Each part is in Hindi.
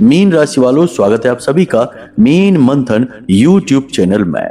मीन राशि वालों, स्वागत है आप सभी का मीन मंथन यूट्यूब चैनल में।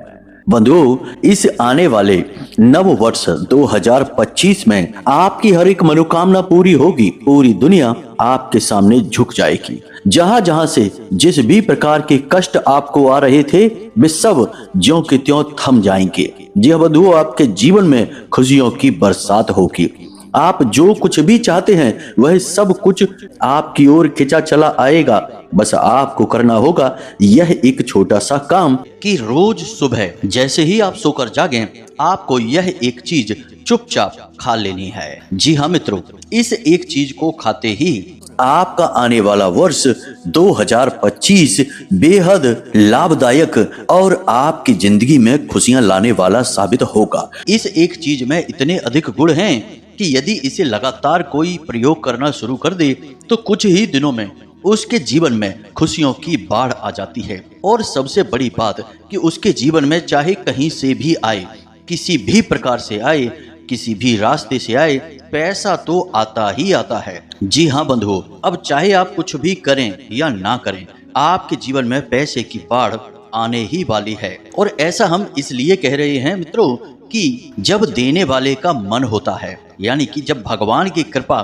बंधुओं, इस आने वाले नव वर्ष 2025 में आपकी हर एक मनोकामना पूरी होगी। पूरी दुनिया आपके सामने झुक जाएगी। जहां जहां से जिस भी प्रकार के कष्ट आपको आ रहे थे, वे सब ज्यों के त्यों थम जाएंगे। जी हाँ बंधुओं, आपके जीवन में खुशियों की बरसात होगी। आप जो कुछ भी चाहते हैं वह सब कुछ आपकी ओर खिंचा चला आएगा। बस आपको करना होगा यह एक छोटा सा काम कि रोज सुबह जैसे ही आप सोकर जागें, आपको यह एक चीज चुपचाप खा लेनी है। जी हाँ मित्रों, इस एक चीज को खाते ही आपका आने वाला वर्ष 2025 बेहद लाभदायक और आपकी जिंदगी में खुशियां लाने वाला साबित होगा। इस एक चीज में इतने अधिक गुण हैं कि यदि इसे लगातार कोई प्रयोग करना शुरू कर दे तो कुछ ही दिनों में उसके जीवन में खुशियों की बाढ़ आ जाती है। और सबसे बड़ी बात कि उसके जीवन में चाहे कहीं से भी आए, किसी भी प्रकार से आए, किसी भी रास्ते से आए, पैसा तो आता ही आता है। जी हाँ बंधुओं, अब चाहे आप कुछ भी करें या ना करें, आपके जीवन में पैसे की बाढ़ आने ही वाली है। और ऐसा हम इसलिए कह रहे हैं मित्रों कि जब देने वाले का मन होता है, यानी कि जब भगवान की कृपा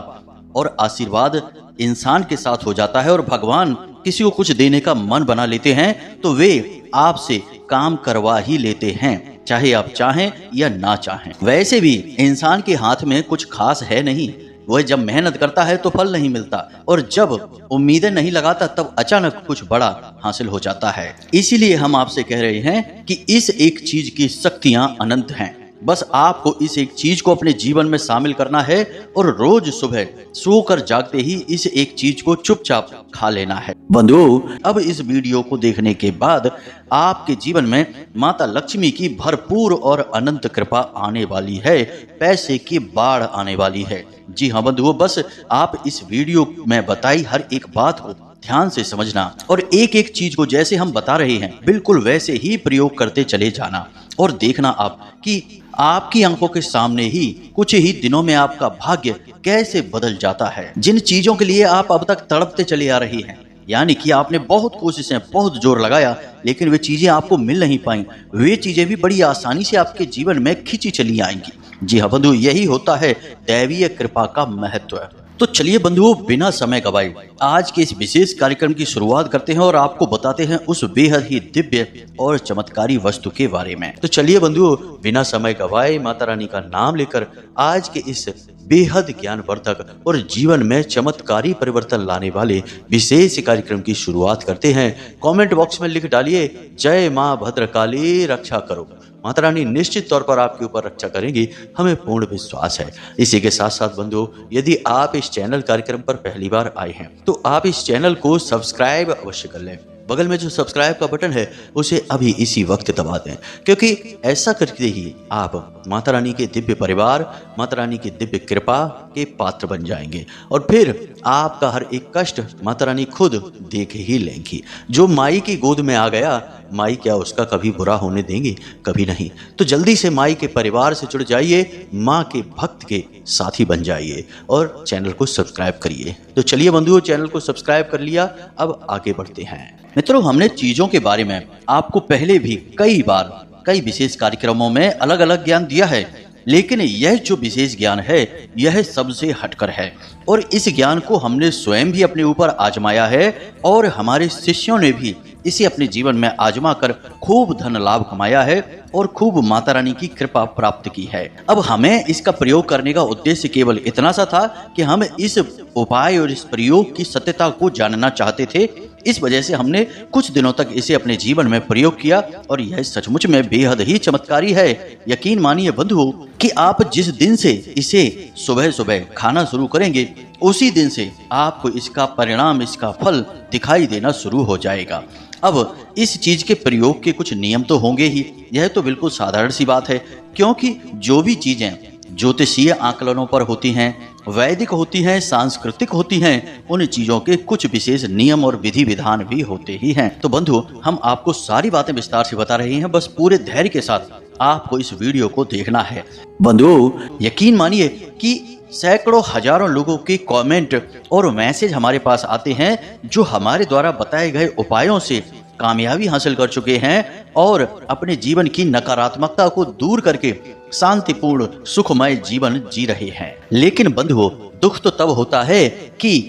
और आशीर्वाद इंसान के साथ हो जाता है और भगवान किसी को कुछ देने का मन बना लेते हैं, तो वे आपसे काम करवा ही लेते हैं, चाहे आप चाहें या ना चाहें। वैसे भी इंसान के हाथ में कुछ खास है नहीं। वह जब मेहनत करता है तो फल नहीं मिलता, और जब उम्मीदें नहीं लगाता तब अचानक कुछ बड़ा हासिल हो जाता है। इसीलिए हम आपसे कह रहे हैं कि इस एक चीज की शक्तियां अनंत हैं। बस आपको इस एक चीज को अपने जीवन में शामिल करना है और रोज सुबह सोकर जागते ही इस एक चीज को चुपचाप खा लेना है। बंधुओं, अब इस वीडियो को देखने के बाद आपके जीवन में माता लक्ष्मी की भरपूर और अनंत कृपा आने वाली है। पैसे की बाढ़ आने वाली है। जी हाँ बंधुओं, बस आप इस वीडियो में बताई हर एक बात को ध्यान से समझना और एक एक चीज को जैसे हम बता रहे हैं बिल्कुल वैसे ही प्रयोग करते चले जाना। और देखना आप कि आपकी आंखों के सामने ही कुछ ही दिनों में आपका भाग्य कैसे बदल जाता है। जिन चीजों के लिए आप अब तक तड़पते चले आ रही हैं, यानी कि आपने बहुत कोशिशें, बहुत जोर लगाया, लेकिन वे चीजें आपको मिल नहीं पाई, वे चीजें भी बड़ी आसानी से आपके जीवन में खींची चली आएंगी। जी हाँ बंधु, यही होता है दैवीय कृपा का महत्व। तो चलिए बंधुओं, बिना समय गवाए आज के इस विशेष कार्यक्रम की शुरुआत करते हैं और आपको बताते हैं उस बेहद ही दिव्य और चमत्कारी वस्तु के बारे में। तो चलिए बंधुओं, बिना समय गवाए माता रानी का नाम लेकर आज के इस बेहद ज्ञानवर्धक और जीवन में चमत्कारी परिवर्तन लाने वाले विशेष कार्यक्रम की शुरुआत करते हैं। कमेंट बॉक्स में लिख डालिए, जय माँ भद्रकाली रक्षा करो। माता रानी निश्चित तौर पर आपके ऊपर रक्षा करेंगी, हमें पूर्ण विश्वास है। इसी के साथ साथ बंधुओं, यदि आप इस चैनल कार्यक्रम पर पहली बार आए हैं तो आप इस चैनल को सब्सक्राइब अवश्य कर लें। बगल में जो सब्सक्राइब का बटन है उसे अभी इसी वक्त दबा दें, क्योंकि ऐसा करके ही आप माता रानी के दिव्य परिवार, माता रानी की दिव्य कृपा के पात्र बन जाएंगे और फिर आपका हर एक कष्ट माता रानी खुद देख ही लेंगी। जो माई की गोद में आ गया, माई क्या उसका कभी बुरा होने देंगे? कभी नहीं। तो जल्दी से माई के परिवार से जुड़ जाइए, माँ के भक्त के साथी बन जाइए और चैनल को सब्सक्राइब करिए। तो चलिए बंधुओं, चैनल को सब्सक्राइब कर लिया, अब आगे बढ़ते हैं। मित्रों, हमने चीजों के बारे में आपको पहले भी कई बार कई विशेष कार्यक्रमों में अलग अलग ज्ञान दिया है, लेकिन यह जो विशेष ज्ञान है यह सबसे हटकर है और इस ज्ञान को हमने स्वयं भी अपने ऊपर आजमाया है और हमारे शिष्यों ने भी इसे अपने जीवन में आजमा कर खूब धन लाभ कमाया है और खूब माता रानी की कृपा प्राप्त की है। अब हमें इसका प्रयोग करने का उद्देश्य केवल इतना सा था कि हम इस उपाय और इस प्रयोग की सत्यता को जानना चाहते थे। इस वजह से हमने कुछ दिनों तक इसे अपने जीवन में प्रयोग किया और यह सचमुच में बेहद ही चमत्कारी है। यकीन मानिए बंधुओं कि आप जिस दिन से इसे सुबह सुबह खाना शुरू करेंगे उसी दिन से आपको इसका परिणाम, इसका फल दिखाई देना शुरू हो जाएगा। अब इस चीज के प्रयोग के कुछ नियम तो होंगे ही, यह तो बिल्कुल साधारण सी बात है, क्योंकि जो भी चीजें ज्योतिषीय आकलनों पर होती हैं, वैदिक होती हैं, सांस्कृतिक होती हैं, उन चीजों के कुछ विशेष नियम और विधि विधान भी होते ही हैं। तो बंधु, हम आपको सारी बातें विस्तार से बता रहे हैं, बस पूरे धैर्य के साथ आपको इस वीडियो को देखना है। बंधु, यकीन मानिए कि सैकड़ों हजारों लोगों के कमेंट और मैसेज हमारे पास आते हैं जो हमारे द्वारा बताए गए उपायों से कामयाबी हासिल कर चुके हैं और अपने जीवन की नकारात्मकता को दूर करके शांतिपूर्ण सुखमय जीवन जी रहे हैं। लेकिन बंधुओं, दुख तो तब होता है कि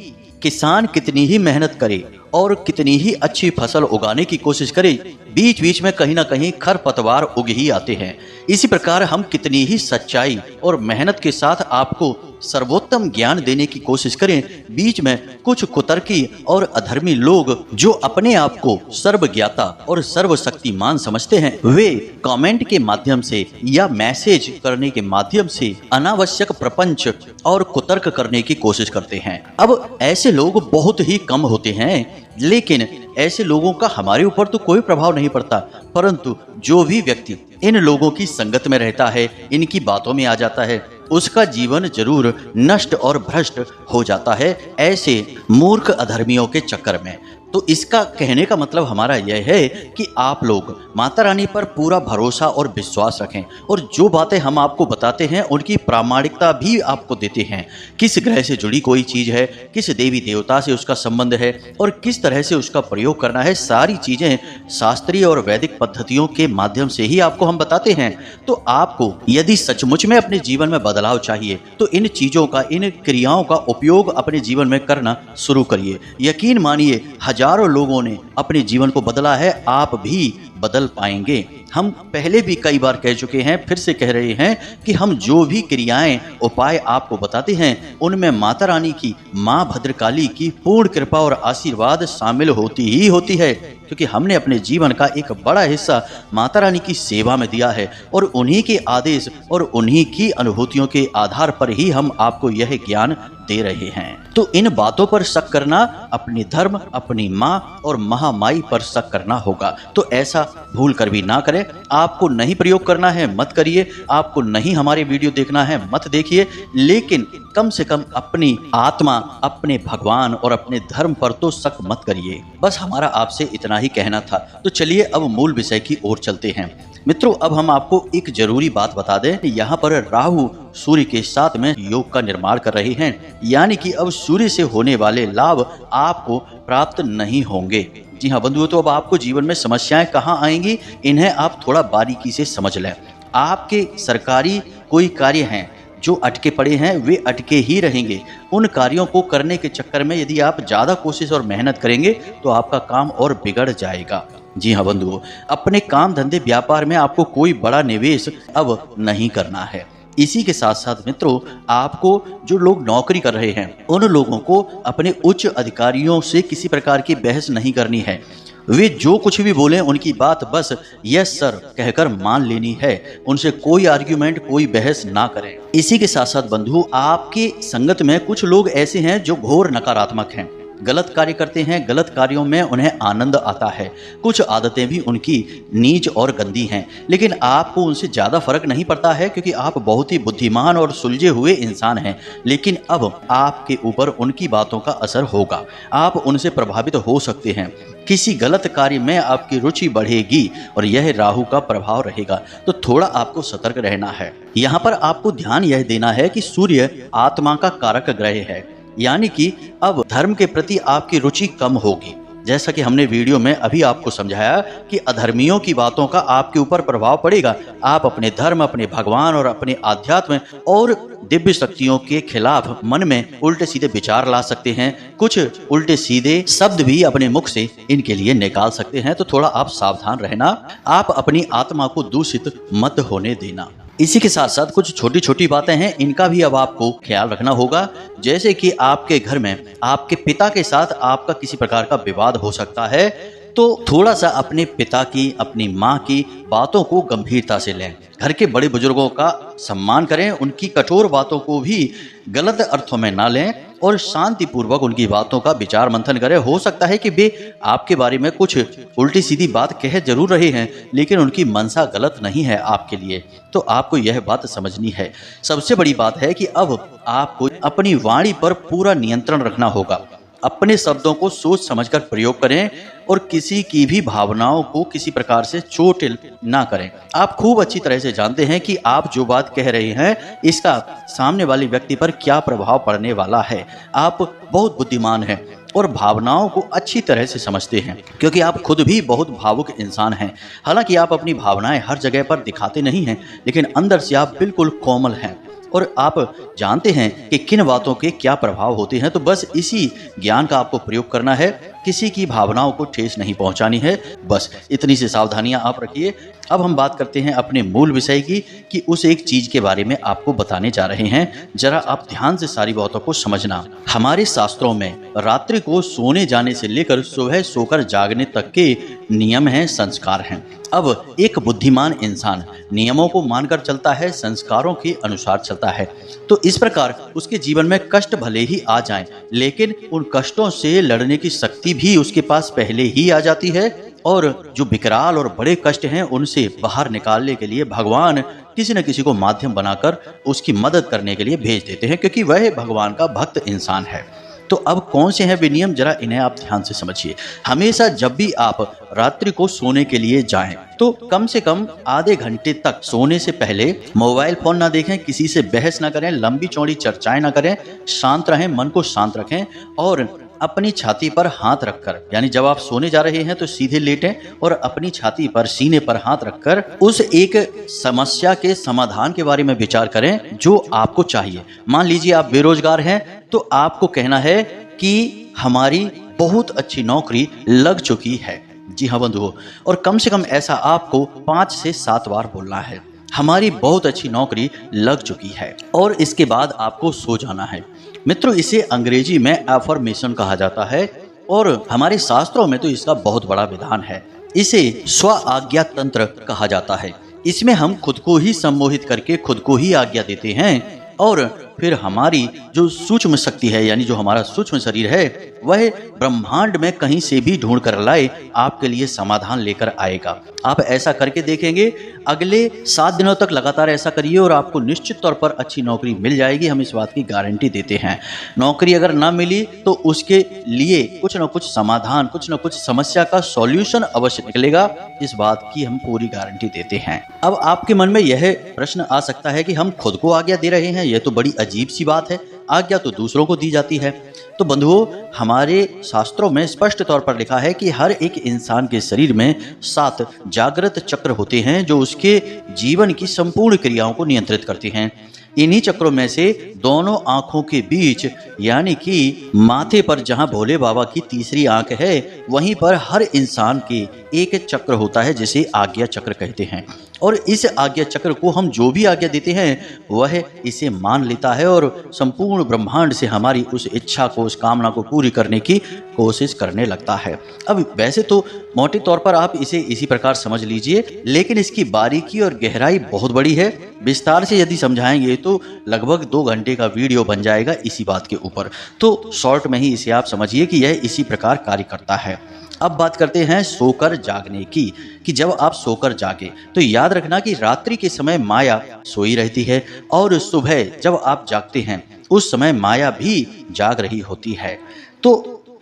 किसान कितनी ही मेहनत करे और कितनी ही अच्छी फसल उगाने की कोशिश करे, बीच बीच में कहीं ना कहीं खरपतवार उग ही आते हैं। इसी प्रकार हम कितनी ही सच्चाई और मेहनत के साथ आपको सर्वोत्तम ज्ञान देने की कोशिश करें, बीच में कुछ कुतर्की और अधर्मी लोग जो अपने आप को सर्वज्ञाता और सर्वशक्तिमान समझते हैं, वे कमेंट के माध्यम से या मैसेज करने के माध्यम से अनावश्यक प्रपंच और कुतर्क करने की कोशिश करते हैं। अब ऐसे लोग बहुत ही कम होते हैं, लेकिन ऐसे लोगों का हमारे ऊपर तो कोई प्रभाव नहीं पड़ता, परंतु जो भी व्यक्ति इन लोगों की संगत में रहता है, इनकी बातों में आ जाता है, उसका जीवन जरूर नष्ट और भ्रष्ट हो जाता है ऐसे मूर्ख अधर्मियों के चक्कर में। तो इसका कहने का मतलब हमारा यह है कि आप लोग माता रानी पर पूरा भरोसा और विश्वास रखें और जो बातें हम आपको बताते हैं उनकी प्रामाणिकता भी आपको देते हैं। किस ग्रह से जुड़ी कोई चीज़ है, किस देवी देवता से उसका संबंध है और किस तरह से उसका प्रयोग करना है, सारी चीज़ें शास्त्रीय और वैदिक पद्धतियों के माध्यम से ही आपको हम बताते हैं। तो आपको यदि सचमुच में अपने जीवन में बदलाव चाहिए तो इन चीज़ों का, इन क्रियाओं का उपयोग अपने जीवन में करना शुरू करिए। यकीन मानिए, हजारों लोगों ने अपने जीवन को बदला है, आप भी बदल पाएंगे। हम पहले भी कई बार कह चुके हैं, फिर से कह रहे हैं कि हम जो भी क्रियाएं, उपाय आपको बताते हैं उनमें माता रानी की, माँ भद्रकाली की पूर्ण कृपा और आशीर्वाद शामिल होती ही होती है, क्योंकि हमने अपने जीवन का एक बड़ा हिस्सा माता रानी की सेवा में दिया है और उन्हीं के आदेश और उन्हीं की अनुभूतियों के आधार पर ही हम आपको यह ज्ञान दे रहे हैं। तो इन बातों पर शक करना अपने धर्म, अपनी माँ और महामाई पर शक करना होगा। तो ऐसा भूल कर भी ना करें। आपको नहीं प्रयोग करना है मत करिए, आपको नहीं हमारे वीडियो देखना है मत देखिए, लेकिन कम से कम अपनी आत्मा, अपने भगवान और अपने धर्म पर तो शक मत करिए। बस हमारा आपसे इतना ही कहना था। तो चलिए अब मूल विषय की ओर चलते हैं। मित्रों, अब हम आपको एक जरूरी बात बता दें, यहाँ पर राहु सूर्य के साथ में योग का निर्माण कर रहे हैं, यानी कि अब सूर्य से होने वाले लाभ आपको प्राप्त नहीं होंगे। जी हाँ बंधुओं, तो अब आपको जीवन में समस्याएं कहाँ आएंगी, इन्हें आप थोड़ा बारीकी से समझ लें। आपके सरकारी कोई कार्य हैं जो अटके पड़े हैं, वे अटके ही रहेंगे। उन कार्यों को करने के चक्कर में यदि आप ज़्यादा कोशिश और मेहनत करेंगे तो आपका काम और बिगड़ जाएगा। जी हाँ बंधुओं, अपने काम धंधे व्यापार में आपको कोई बड़ा निवेश अब नहीं करना है। इसी के साथ साथ मित्रों, आपको जो लोग नौकरी कर रहे हैं उन लोगों को अपने उच्च अधिकारियों से किसी प्रकार की बहस नहीं करनी है। वे जो कुछ भी बोलें उनकी बात बस यस सर कहकर मान लेनी है, उनसे कोई आर्ग्यूमेंट, कोई बहस ना करें। इसी के साथ साथ बंधु, आपकी संगत में कुछ लोग ऐसे हैं जो घोर नकारात्मक हैं, गलत कार्य करते हैं, गलत कार्यों में उन्हें आनंद आता है। कुछ आदतें भी उनकी नीच और गंदी हैं, लेकिन आपको उनसे ज़्यादा फर्क नहीं पड़ता है क्योंकि आप बहुत ही बुद्धिमान और सुलझे हुए इंसान हैं। लेकिन अब आपके ऊपर उनकी बातों का असर होगा, आप उनसे प्रभावित हो सकते हैं। किसी गलत कार्य में आपकी रुचि बढ़ेगी और यह राहु का प्रभाव रहेगा, तो थोड़ा आपको सतर्क रहना है। यहाँ पर आपको ध्यान यह देना है कि सूर्य आत्मा का कारक ग्रह है, यानी कि अब धर्म के प्रति आपकी रुचि कम होगी। जैसा कि हमने वीडियो में अभी आपको समझाया कि अधर्मियों की बातों का आपके ऊपर प्रभाव पड़ेगा। आप अपने धर्म, अपने भगवान और अपने आध्यात्म और दिव्य शक्तियों के खिलाफ मन में उल्टे सीधे विचार ला सकते हैं, कुछ उल्टे सीधे शब्द भी अपने मुख से इनके लिए निकाल सकते हैं। तो थोड़ा आप सावधान रहना, आप अपनी आत्मा को दूषित मत होने देना। इसी के साथ साथ कुछ छोटी छोटी बातें हैं, इनका भी अब आपको ख्याल रखना होगा। जैसे कि आपके घर में आपके पिता के साथ आपका किसी प्रकार का विवाद हो सकता है, तो थोड़ा सा अपने पिता की, अपनी माँ की बातों को गंभीरता से लें। घर के बड़े बुजुर्गों का सम्मान करें, उनकी कठोर बातों को भी गलत अर्थों में ना लें और शांतिपूर्वक उनकी बातों का विचार मंथन करें। हो सकता है कि वे आपके बारे में कुछ उल्टी सीधी बात कह जरूर रहे हैं, लेकिन उनकी मनसा गलत नहीं है आपके लिए, तो आपको यह बात समझनी है। सबसे बड़ी बात है कि अब आपको अपनी वाणी पर पूरा नियंत्रण रखना होगा। अपने शब्दों को सोच समझकर प्रयोग करें और किसी की भी भावनाओं को किसी प्रकार से चोट ना करें। आप खूब अच्छी तरह से जानते हैं कि आप जो बात कह रहे हैं इसका सामने वाले व्यक्ति पर क्या प्रभाव पड़ने वाला है। आप बहुत बुद्धिमान हैं और भावनाओं को अच्छी तरह से समझते हैं, क्योंकि आप खुद भी बहुत भावुक इंसान हैं। हालांकि आप अपनी भावनाएं हर जगह पर दिखाते नहीं हैं, लेकिन अंदर से आप बिल्कुल कोमल हैं और आप जानते हैं कि किन बातों के क्या प्रभाव होते हैं। तो बस इसी ज्ञान का आपको प्रयोग करना है, किसी की भावनाओं को ठेस नहीं पहुंचानी है। बस इतनी सी सावधानियां आप रखिए। अब हम बात करते हैं अपने मूल विषय की, कि उस एक चीज के बारे में आपको बताने जा रहे हैं। जरा आप ध्यान से सारी बातों को समझना। हमारे शास्त्रों में रात्रि को सोने जाने से लेकर सुबह सोकर जागने तक के नियम हैं, संस्कार हैं। अब एक बुद्धिमान इंसान नियमों को मानकर चलता है, संस्कारों के अनुसार चलता है, तो इस प्रकार उसके जीवन में कष्ट भले ही आ जाएं, लेकिन उन कष्टों से लड़ने की शक्ति भी उसके पास पहले ही आ जाती है। और जो विकराल और बड़े कष्ट हैं उनसे बाहर निकालने के लिए भगवान किसी न किसी को माध्यम बनाकर उसकी मदद करने के लिए भेज देते हैं, क्योंकि वह भगवान का भक्त इंसान है। तो अब कौन से हैं वे नियम, जरा इन्हें आप ध्यान से समझिए। हमेशा जब भी आप रात्रि को सोने के लिए जाएं तो कम से कम आधे घंटे तक सोने से पहले मोबाइल फोन ना देखें, किसी से बहस ना करें, लंबी चौड़ी चर्चाएं ना करें, शांत रहें, मन को शांत रखें और अपनी छाती पर हाथ रखकर, यानी जब आप सोने जा रहे हैं तो सीधे लेटें और अपनी छाती पर, सीने पर हाथ रखकर उस एक समस्या के समाधान के बारे में विचार करें जो आपको चाहिए। मान लीजिए आप बेरोजगार हैं तो आपको कहना है कि हमारी बहुत अच्छी नौकरी लग चुकी है। जी हाँ बंधुओं, और कम से कम ऐसा आपको 5 से 7 बार बोलना है, हमारी बहुत अच्छी नौकरी लग चुकी है। और इसके बाद आपको सो जाना है। मित्रों, इसे अंग्रेजी में एफर्मेशन कहा जाता है और हमारे शास्त्रों में तो इसका बहुत बड़ा विधान है। इसे स्व आज्ञा तंत्र कहा जाता है। इसमें हम खुद को ही सम्मोहित करके खुद को ही आज्ञा देते हैं और फिर हमारी जो सूक्ष्म शक्ति है, यानी जो हमारा सूक्ष्म शरीर है, वह ब्रह्मांड में कहीं से भी ढूंढ कर लाए आपके लिए समाधान लेकर आएगा। आप ऐसा करके देखेंगे, अगले 7 दिनों तक लगातार ऐसा करिए और आपको निश्चित तौर पर अच्छी नौकरी मिल जाएगी। हम इस बात की गारंटी देते हैं। नौकरी अगर ना मिली तो उसके लिए कुछ न कुछ समाधान, कुछ न कुछ समस्या का सॉल्यूशन अवश्य निकलेगा। इस बात की हम पूरी गारंटी देते हैं। अब आपके मन में यह प्रश्न आ सकता है कि हम खुद को आज्ञा दे रहे हैं, यह तो बड़ी अजीब सी बात है, आज्ञा तो दूसरों को दी जाती है। तो बंधुओं, हमारे शास्त्रों में स्पष्ट तौर पर लिखा है कि हर एक इंसान के शरीर में 7 जागृत चक्र होते हैं जो उसके जीवन की संपूर्ण क्रियाओं को नियंत्रित करते हैं। इन्हीं चक्रों में से दोनों आंखों के बीच, यानी कि माथे पर जहां भोले बाबा की तीसरी आंख है, वहीं पर हर इंसान के एक चक्र होता है जिसे आज्ञा चक्र कहते हैं। और इस आज्ञा चक्र को हम जो भी आज्ञा देते हैं वह इसे मान लेता है और संपूर्ण ब्रह्मांड से हमारी उस इच्छा को, उस कामना को पूरी करने की कोशिश करने लगता है। अब वैसे तो मोटे तौर पर आप इसे इसी प्रकार समझ लीजिए, लेकिन इसकी बारीकी और गहराई बहुत बड़ी है। विस्तार से यदि समझाएंगे तो लगभग 2 घंटे का वीडियो बन जाएगा इसी बात के ऊपर। तो शॉर्ट में ही इसे आप समझिए कि यह इसी प्रकार कार्य करता है। अब बात करते हैं सोकर जागने की, कि जब आप सोकर जागे तो याद रखना कि रात्रि के समय माया सोई रहती है और सुबह जब आप जागते हैं उस समय माया भी जाग रही होती है। तो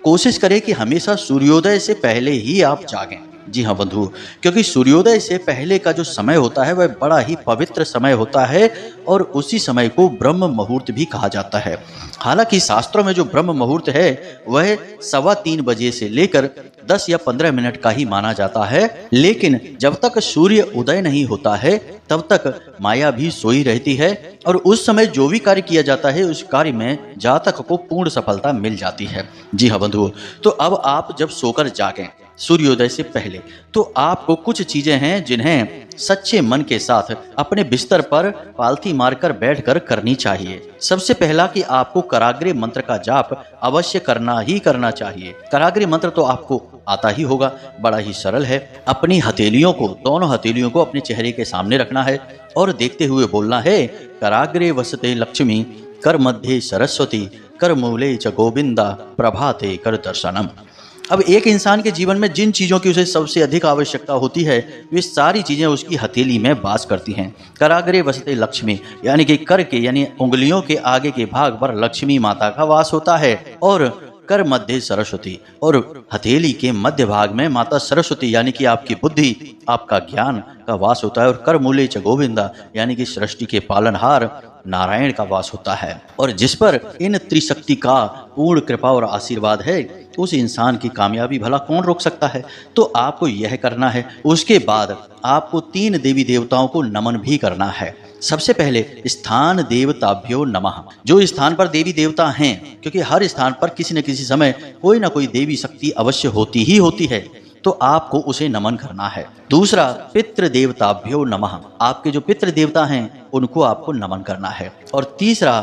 कोशिश करें कि हमेशा सूर्योदय से पहले ही आप जागें। जी हाँ बंधु, क्योंकि सूर्योदय से पहले का जो समय होता है वह बड़ा ही पवित्र समय होता है और उसी समय को ब्रह्म मुहूर्त भी कहा जाता है। हालांकि शास्त्रों में जो ब्रह्म मुहूर्त है वह 3:15 बजे से लेकर 10 या 15 मिनट का ही माना जाता है, लेकिन जब तक सूर्य उदय नहीं होता है तब तक माया भी सोई रहती है और उस समय जो भी कार्य किया जाता है उस कार्य में जातक को पूर्ण सफलता मिल जाती है। जी हाँ बंधुओं, तो अब आप जब सोकर जागें सूर्योदय से पहले तो आपको कुछ चीजें हैं जिन्हें सच्चे मन के साथ अपने बिस्तर पर पालथी मारकर बैठकर करनी चाहिए। सबसे पहला कि आपको कराग्रे मंत्र का जाप अवश्य करना ही करना चाहिए। कराग्रे मंत्र तो आपको आता ही होगा, बड़ा ही सरल है। अपनी हथेलियों को, दोनों हथेलियों को अपने चेहरे के सामने रखना है और देखते हुए बोलना है, कराग्रे वसते लक्ष्मी, कर मध्य सरस्वती, कर मूले च गोविंदा, प्रभाते कर दर्शनम। अब एक इंसान के जीवन में जिन चीज़ों की उसे सबसे अधिक आवश्यकता होती है वे सारी चीज़ें उसकी हथेली में वास करती हैं। कराग्रे वसते लक्ष्मी, यानी कि कर के, यानी उंगलियों के आगे के भाग पर लक्ष्मी माता का वास होता है और कर मध्य सरस्वती, और हथेली के मध्य भाग में माता सरस्वती यानी कि आपकी बुद्धि, आपका ज्ञान का वास होता है। और कर मूले च गोविंदा यानी कि सृष्टि के पालनहार नारायण का वास होता है। और जिस पर इन त्रिशक्ति का पूर्ण कृपा और आशीर्वाद है, उस इंसान की कामयाबी भला कौन रोक सकता है। तो आपको यह करना है। उसके बाद आपको 3 देवी देवताओं को नमन भी करना है। सबसे पहले स्थान देवताभ्यो नमः। जो स्थान पर देवी देवता हैं, क्योंकि हर स्थान पर किसी न किसी समय कोई ना कोई देवी शक्ति अवश्य होती ही होती है, तो आपको उसे नमन करना है। दूसरा, पितृ देवताभ्यो नमः। आपके जो पितृ देवता हैं उनको आपको नमन करना है। और तीसरा,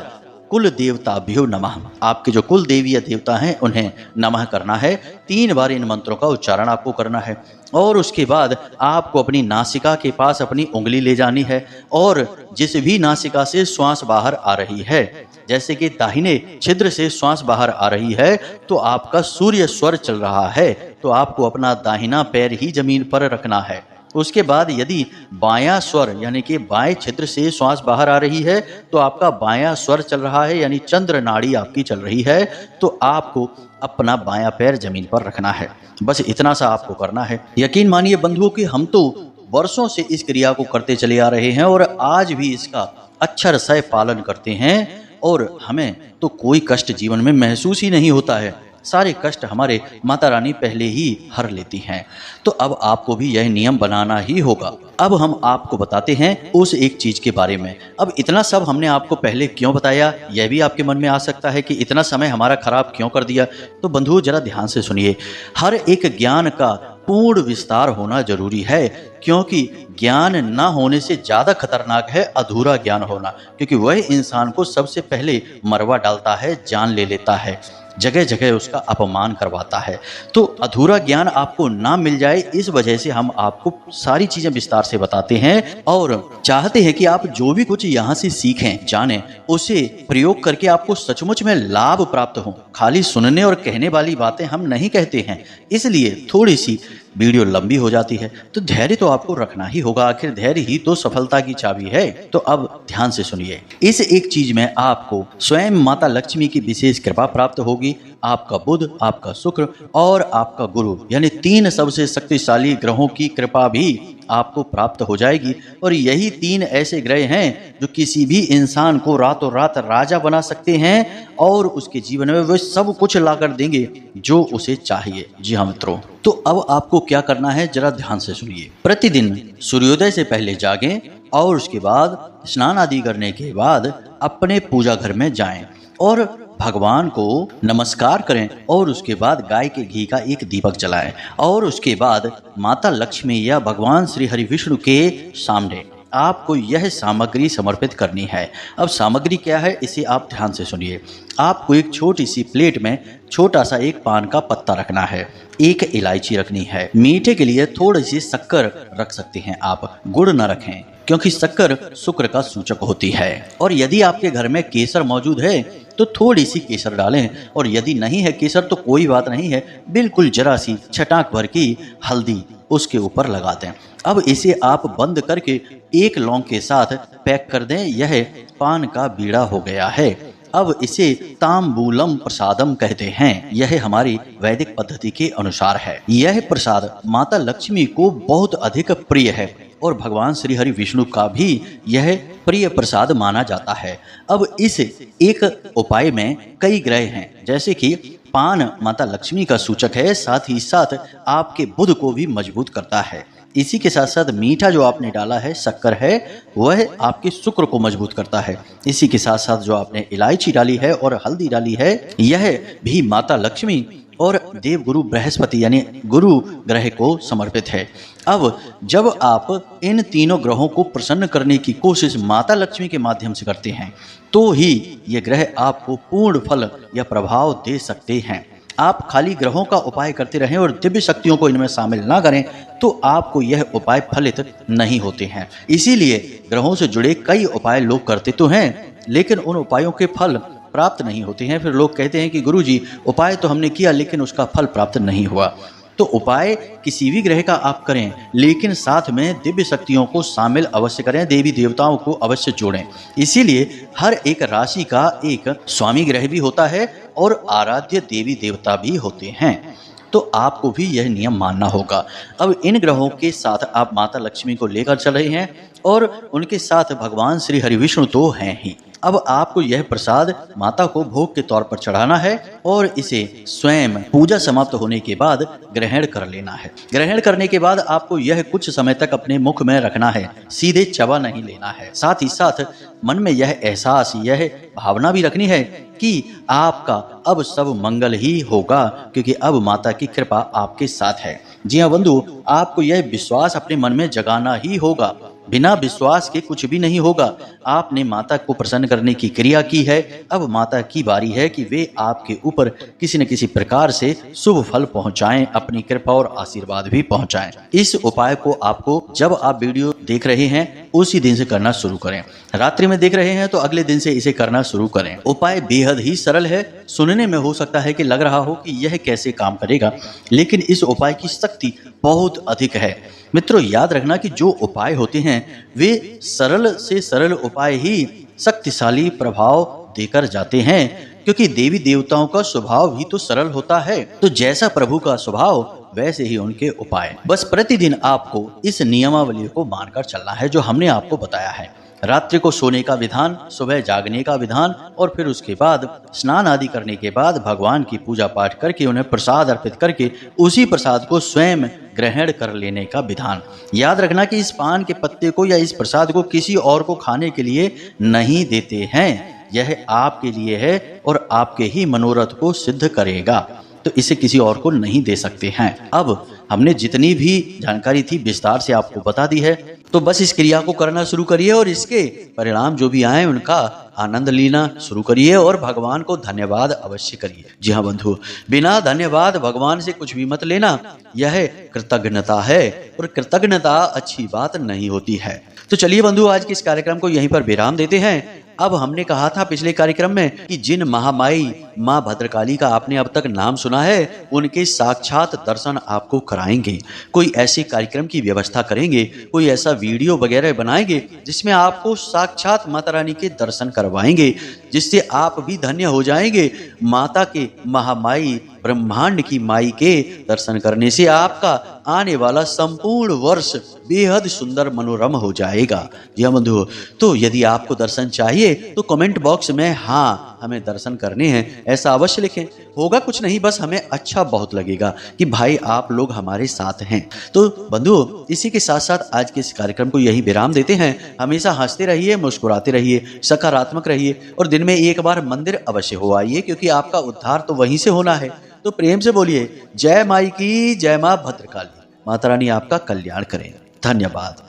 कुल देवताभ्यो नमः। आपके जो कुल देवी या देवता हैं उन्हें नमः करना है। 3 बार इन मंत्रों का उच्चारण आपको करना है। और उसके बाद आपको अपनी नासिका के पास अपनी उंगली ले जानी है, और जिस भी नासिका से श्वास बाहर आ रही है, जैसे कि दाहिने छिद्र से श्वास बाहर आ रही है तो आपका सूर्य स्वर चल रहा है, तो आपको अपना दाहिना पैर ही जमीन पर रखना है। उसके बाद यदि बायां स्वर यानी कि बाएं छिद्र से श्वास बाहर आ रही है तो आपका बायां स्वर चल रहा है, यानी चंद्र नाड़ी आपकी चल रही है, तो आपको अपना बायां पैर जमीन पर रखना है। बस इतना सा आपको करना है। यकीन मानिए बंधुओं कि हम तो वर्षों से इस क्रिया को करते चले आ रहे हैं और आज भी इसका अक्षर सह पालन करते हैं, और हमें तो कोई कष्ट जीवन में महसूस ही नहीं होता है। सारे कष्ट हमारे माता रानी पहले ही हर लेती हैं। तो अब आपको भी यह नियम बनाना ही होगा। अब हम आपको बताते हैं उस एक चीज के बारे में। अब इतना सब हमने आपको पहले क्यों बताया, यह भी आपके मन में आ सकता है कि इतना समय हमारा खराब क्यों कर दिया। तो बंधुओं जरा ध्यान से सुनिए। हर एक ज्ञान का पूर्ण विस्तार होना जरूरी है, क्योंकि ज्ञान ना होने से ज्यादा खतरनाक है अधूरा ज्ञान होना, क्योंकि वह इंसान को सबसे पहले मरवा डालता है, जान ले लेता है, जगह जगह उसका अपमान करवाता है। तो अधूरा ज्ञान आपको ना मिल जाए, इस वजह से हम आपको सारी चीजें विस्तार से बताते हैं और चाहते हैं कि आप जो भी कुछ यहाँ से सीखें, जानें, उसे प्रयोग करके आपको सचमुच में लाभ प्राप्त हो। खाली सुनने और कहने वाली बातें हम नहीं कहते हैं, इसलिए थोड़ी सी वीडियो लंबी हो जाती है। तो धैर्य तो आपको रखना ही होगा, आखिर धैर्य ही तो सफलता की चाबी है। तो अब ध्यान से सुनिए। इस एक चीज में आपको स्वयं माता लक्ष्मी की विशेष कृपा प्राप्त होगी। आपका बुध, आपका शुक्र और आपका गुरु, यानी 3 सबसे शक्तिशाली ग्रहों की कृपा भी आपको प्राप्त हो जाएगी। और यही 3 ऐसे ग्रह हैं जो किसी भी इंसान को रातों रात राजा बना सकते हैं और उसके जीवन में वे सब कुछ ला कर देंगे जो उसे चाहिए। जी हाँ मित्रों, तो अब आपको क्या करना है जरा ध्यान से सुनिए। प्रतिदिन सूर्योदय से पहले जागें और उसके बाद स्नान आदि करने के बाद अपने पूजा घर में जाएं और भगवान को नमस्कार करें, और उसके बाद गाय के घी का एक दीपक जलाएं, और उसके बाद माता लक्ष्मी या भगवान श्री हरि विष्णु के सामने आपको यह सामग्री समर्पित करनी है। अब सामग्री क्या है इसे आप ध्यान से सुनिए। आपको एक छोटी सी प्लेट में छोटा सा एक पान का पत्ता रखना है, एक इलायची रखनी है, मीठे के लिए थोड़ी सी शक्कर रख सकते हैं आप, गुड़ न रखें क्योंकि शक्कर शुक्र का सूचक होती है। और यदि आपके घर में केसर मौजूद है तो थोड़ी सी केसर डालें, और यदि नहीं है केसर तो कोई बात नहीं है, बिल्कुल जरा सी छटाक भर की हल्दी उसके ऊपर लगा दें। अब इसे आप बंद करके एक लौंग के साथ पैक कर दें। यह पान का बीड़ा हो गया है। अब इसे तांबूलम प्रसादम कहते हैं। यह हमारी वैदिक पद्धति के अनुसार है। यह प्रसाद माता लक्ष्मी को बहुत अधिक प्रिय है और भगवान श्री हरि विष्णु का भी यह प्रिय प्रसाद माना जाता है। अब इस एक उपाय में कई ग्रह हैं, जैसे कि पान माता लक्ष्मी का सूचक है, साथ ही साथ आपके बुध को भी मजबूत करता है। इसी के साथ साथ मीठा जो आपने डाला है, शक्कर है, वह आपके शुक्र को मजबूत करता है। इसी के साथ साथ जो आपने इलायची डाली है और हल्दी डाली है, यह भी माता लक्ष्मी और देवगुरु बृहस्पति यानी गुरु ग्रह को समर्पित है। अब जब आप इन तीनों ग्रहों को प्रसन्न करने की कोशिश माता लक्ष्मी के माध्यम से करते हैं तो ही ये ग्रह आपको पूर्ण फल या प्रभाव दे सकते हैं। आप खाली ग्रहों का उपाय करते रहें और दिव्य शक्तियों को इनमें शामिल ना करें तो आपको यह उपाय फलित नहीं होते हैं। इसीलिए ग्रहों से जुड़े कई उपाय लोग करते तो हैं, लेकिन उन उपायों के फल प्राप्त नहीं होते हैं। फिर लोग कहते हैं कि गुरुजी उपाय तो हमने किया लेकिन उसका फल प्राप्त नहीं हुआ। तो उपाय किसी भी ग्रह का आप करें, लेकिन साथ में दिव्य शक्तियों को शामिल अवश्य करें, देवी देवताओं को अवश्य जोड़ें। इसीलिए हर एक राशि का एक स्वामी ग्रह भी होता है और आराध्य देवी देवता भी होते हैं, तो आपको भी यह नियम मानना होगा। अब इन ग्रहों के साथ आप माता लक्ष्मी को लेकर चल रहे हैं और उनके साथ भगवान श्री हरिविष्णु तो हैं ही। अब आपको यह प्रसाद माता को भोग के तौर पर चढ़ाना है और इसे स्वयं पूजा समाप्त होने के बाद ग्रहण कर लेना है। ग्रहण करने के बाद आपको यह कुछ समय तक अपने मुख में रखना है, सीधे चबा नहीं लेना है। साथ ही साथ मन में यह एहसास, यह भावना भी रखनी है कि आपका अब सब मंगल ही होगा, क्योंकि अब माता की कृपा आपके साथ है। जी हाँ बंधु, आपको यह विश्वास अपने मन में जगाना ही होगा। बिना विश्वास के कुछ भी नहीं होगा। आपने माता को प्रसन्न करने की क्रिया की है, अब माता की बारी है कि वे आपके ऊपर किसी न किसी प्रकार से शुभ फल पहुंचाएं, अपनी कृपा और आशीर्वाद भी पहुंचाएं। इस उपाय को आपको जब आप वीडियो देख रहे हैं उसी दिन से करना शुरू करें। रात्रि में देख रहे हैं तो अगले दिन से इसे करना शुरू करें। उपाय बेहद ही सरल है। सुनने में हो सकता है कि लग रहा हो कि यह कैसे काम करेगा, लेकिन इस उपाय की शक्ति बहुत अधिक है। मित्रों, याद रखना कि जो उपाय होते हैं वे सरल से सरल उपाय ही शक्तिशाली प्रभाव देकर जाते हैं, क्योंकि देवी देवताओं का स्वभाव भी तो सरल होता है। तो जैसा प्रभु का स्वभाव वैसे ही उनके उपाय। बस प्रतिदिन आपको इस नियमावली को मानकर चलना है जो हमने आपको बताया है। रात्रि को सोने का विधान, सुबह जागने का विधान और फिर उसके बाद स्नान आदि करने के बाद भगवान की पूजा पाठ करके उन्हें प्रसाद अर्पित करके उसी प्रसाद को स्वयं ग्रहण कर लेने का विधान। याद रखना कि इस पान के पत्ते को या इस प्रसाद को किसी और को खाने के लिए नहीं देते हैं। यह आपके लिए है और आपके ही मनोरथ को सिद्ध करेगा, तो इसे किसी और को नहीं दे सकते हैं। अब हमने जितनी भी जानकारी थी विस्तार से आपको बता दी है, तो बस इस क्रिया को करना शुरू करिए और इसके परिणाम जो भी आए उनका आनंद लेना शुरू करिए और भगवान को धन्यवाद अवश्य करिए। जी हाँ बंधु, बिना धन्यवाद भगवान से कुछ भी मत लेना, यह कृतज्ञता है और कृतज्ञता अच्छी बात नहीं होती है। तो चलिए बंधु, आज के इस कार्यक्रम को यहीं पर विराम देते हैं। अब हमने कहा था पिछले कार्यक्रम में कि जिन महामाई माँ भद्रकाली का आपने अब तक नाम सुना है, उनके साक्षात दर्शन आपको कराएंगे। कोई ऐसे कार्यक्रम की व्यवस्था करेंगे, कोई ऐसा वीडियो वगैरह बनाएंगे जिसमें आपको साक्षात माता रानी के दर्शन करवाएंगे, जिससे आप भी धन्य हो जाएंगे। माता के महामाई ब्रह्मांड की माई के दर्शन करने से आपका आने वाला संपूर्ण वर्ष बेहद सुंदर मनोरम हो जाएगा। जी हाँ बंधु, तो यदि आपको दर्शन चाहिए तो कमेंट बॉक्स में हाँ हमें दर्शन करने हैं ऐसा अवश्य लिखें। होगा कुछ नहीं, बस हमें अच्छा बहुत लगेगा कि भाई आप लोग हमारे साथ हैं। तो बंधु, इसी के साथ साथ आज के इस कार्यक्रम को यही विराम देते हैं। हमेशा हंसते रहिए, मुस्कुराते रहिए, सकारात्मक रहिए और दिन में एक बार मंदिर अवश्य हो आइए, क्योंकि आपका उद्धार तो वहीं से होना है। तो प्रेम से बोलिए जय माई की, जय माँ भद्रकाली। माता रानी आपका कल्याण करें। धन्यवाद।